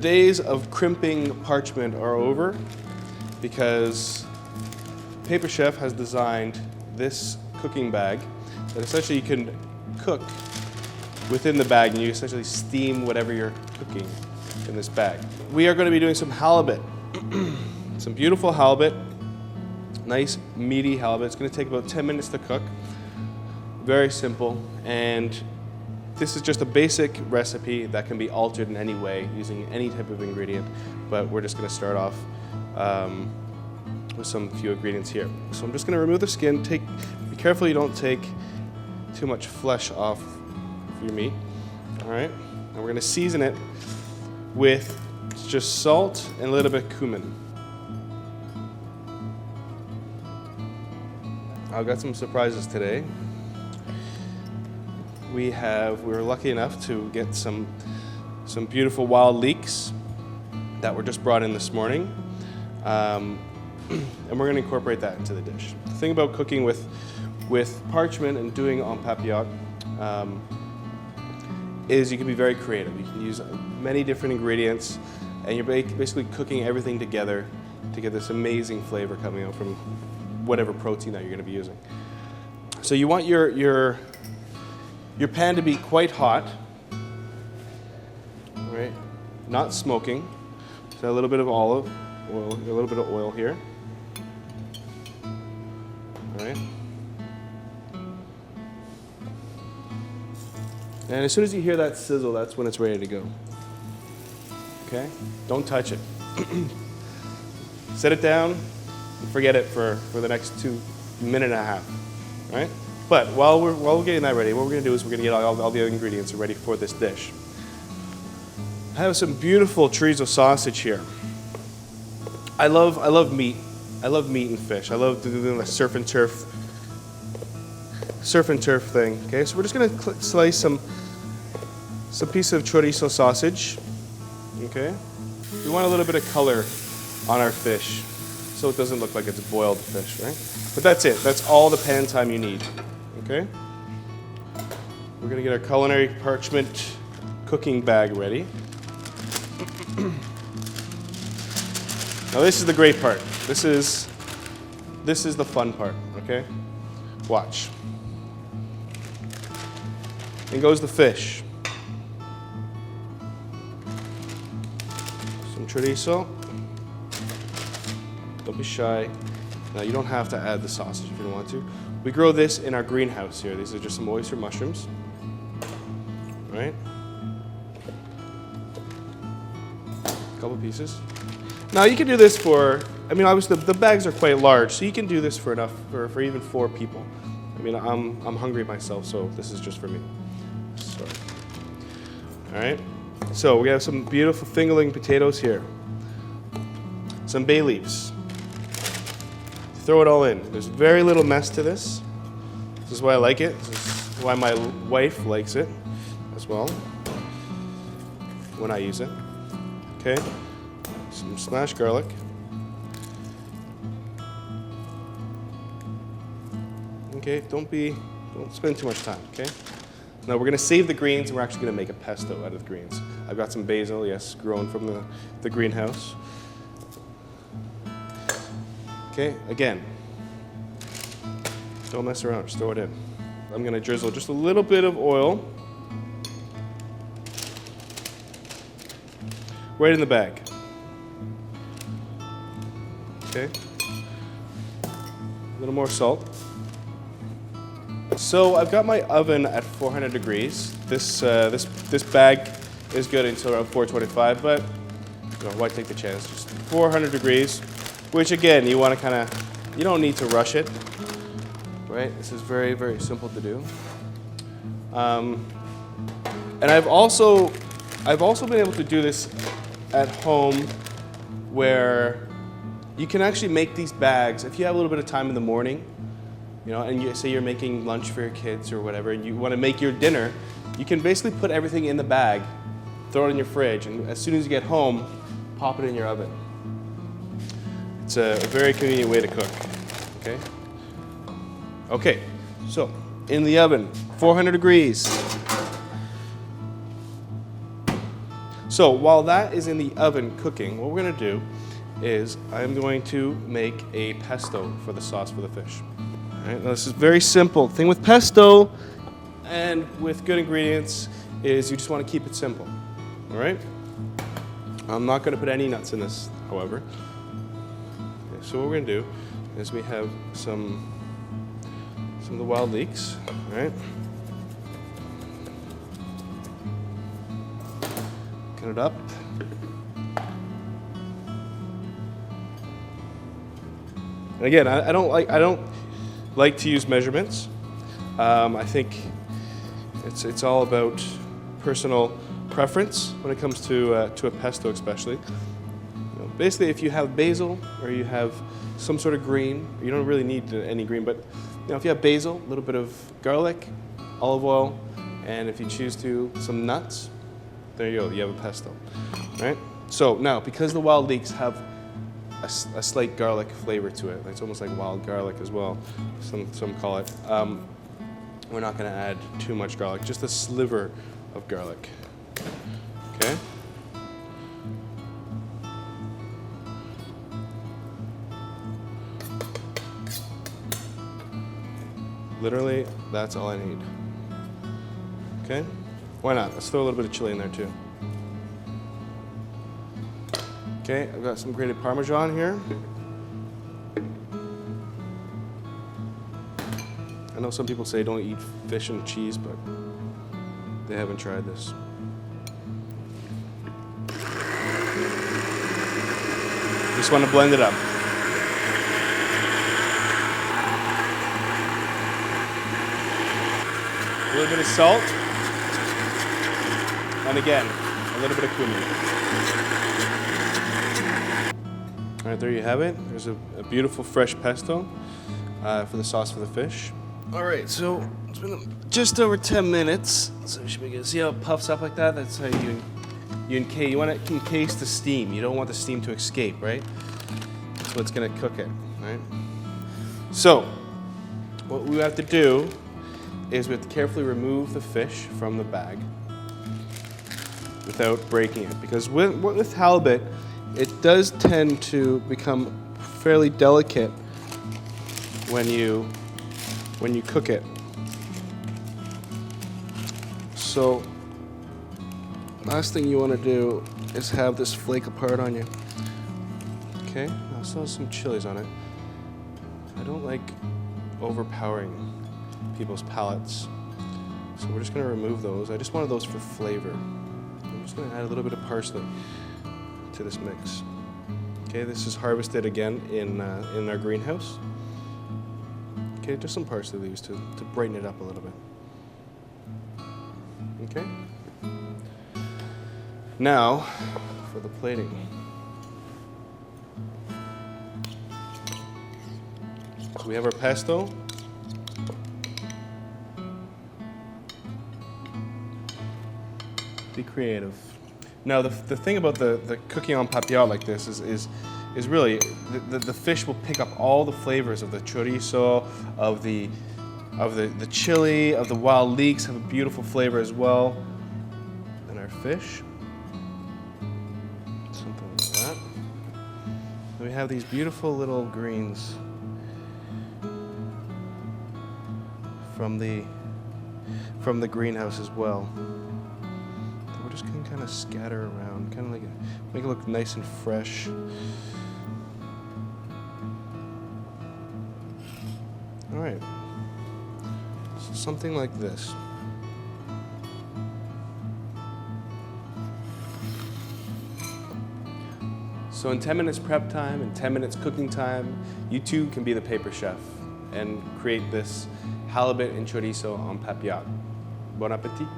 days of crimping parchment are over because PaperChef has designed this cooking bag that essentially you can cook within the bag and you essentially steam whatever you're cooking in this bag. We are going to be doing some halibut. Some beautiful halibut, nice meaty halibut. It's going to take about 10 minutes to cook. Very simple, and this is just a basic recipe that can be altered in any way using any type of ingredient, but we're just going to start off with some few ingredients here. So I'm just going to remove the skin. Be careful you don't take too much flesh off your meat. All right, and we're going to season it with just salt and a little bit of cumin. I've got some surprises today. We were lucky enough to get some beautiful wild leeks that were just brought in this morning, and we're going to incorporate that into the dish. The thing about cooking with parchment and doing it on Papillote is you can be very creative. You can use many different ingredients, and you're basically cooking everything together to get this amazing flavor coming out from whatever protein that you're going to be using. So you want your pan to be quite hot, right? Not smoking. So a little bit of olive oil, a little bit of oil here. All right. And as soon as you hear that sizzle, that's when it's ready to go. Okay? Don't touch it. Set it down and forget it for the next 2 minutes and a half. All right? But while we're getting that ready, what we're going to do is we're going to get all the other ingredients ready for this dish. I have some beautiful chorizo sausage here. I love meat. I love meat and fish. I love doing the surf and turf thing. Okay, so we're just going to slice some piece of chorizo sausage. Okay, we want a little bit of color on our fish, so it doesn't look like it's boiled fish, right? But that's it. That's all the pan time you need. Okay? We're going to get our Culinary Parchment cooking bag ready. Now this is the great part. This is the fun part, okay? Watch. In goes the fish. Some chorizo. Don't be shy. Now you don't have to add the sausage if you don't want to. We grow this in our greenhouse here. These are just some oyster mushrooms, right? A couple pieces. Now you can do this for, I mean, obviously the bags are quite large, so you can do this for even 4 people. I mean, I'm hungry myself, so this is just for me. Sorry. All right. So we have some beautiful fingerling potatoes here. Some bay leaves. Throw it all in. There's very little mess to this. This is why I like it. This is why my wife likes it as well when I use it. Okay. Some smashed garlic. Okay, don't spend too much time, okay? Now we're gonna save the greens and we're actually gonna make a pesto out of the greens. I've got some basil, yes, grown from the greenhouse. Okay, again, don't mess around, just throw it in. I'm gonna drizzle just a little bit of oil right in the bag. Okay, a little more salt. So I've got my oven at 400 degrees. This bag is good until around 425, but you know, why take the chance? Just 400 degrees. Which again, you want to you don't need to rush it, right? This is very, very simple to do. And I've also been able to do this at home where you can actually make these bags, if you have a little bit of time in the morning, you know, and say you're making lunch for your kids or whatever, and you want to make your dinner, you can basically put everything in the bag, throw it in your fridge, and as soon as you get home, pop it in your oven. It's a very convenient way to cook, okay? Okay, so in the oven, 400 degrees. So while that is in the oven cooking, what we're gonna do is I'm going to make a pesto for the sauce for the fish. All right, now this is very simple. The thing with pesto and with good ingredients is you just want to keep it simple. All right? I'm not going to put any nuts in this, however. Okay, so what we're going to do is we have some of the wild leeks, all right? Cut it up. And again, I don't like to use measurements. I think it's all about personal preference when it comes to a pesto, especially. You know, basically, if you have basil or you have some sort of green, you don't really need any green, but you know, if you have basil, a little bit of garlic, olive oil, and if you choose to, some nuts, there you go, you have a pesto, right? So now, because the wild leeks have a slight garlic flavor to it, it's almost like wild garlic as well, some call it, we're not going to add too much garlic, just a sliver of garlic, okay? Literally, that's all I need. Okay? Why not? Let's throw a little bit of chili in there too. Okay, I've got some grated Parmesan here. I know some people say don't eat fish and cheese, but they haven't tried this. Just want to blend it up. A little bit of salt, and again, a little bit of cumin. All right, there you have it. There's a beautiful fresh pesto for the sauce for the fish. All right, so it's been just over 10 minutes. So you should be good. See how it puffs up like that? That's how you want to encase the steam. You don't want the steam to escape, right? That's what's gonna cook it, right? So what we have to do is we have to carefully remove the fish from the bag without breaking it. Because with halibut, it does tend to become fairly delicate when you cook it. So last thing you want to do is have this flake apart on you. Okay, I also have some chilies on it. I don't like overpowering people's palates. So we're just going to remove those. I just wanted those for flavor. I'm just going to add a little bit of parsley to this mix. Okay, this is harvested again in our greenhouse. Okay, just some parsley leaves to brighten it up a little bit. Okay. Now for the plating. So we have our pesto. Be creative. Now the thing about the cooking on papillote like this is really the fish will pick up all the flavors of the chorizo, of the chili, of the wild leeks have a beautiful flavor as well. And our fish, something like that. And we have these beautiful little greens from the greenhouse as well. We're just going to kind of scatter around, kind of like make it look nice and fresh. All right, so something like this. So in 10 minutes prep time and 10 minutes cooking time, you too can be the paper chef and create this halibut and chorizo on papillote. Bon appetit.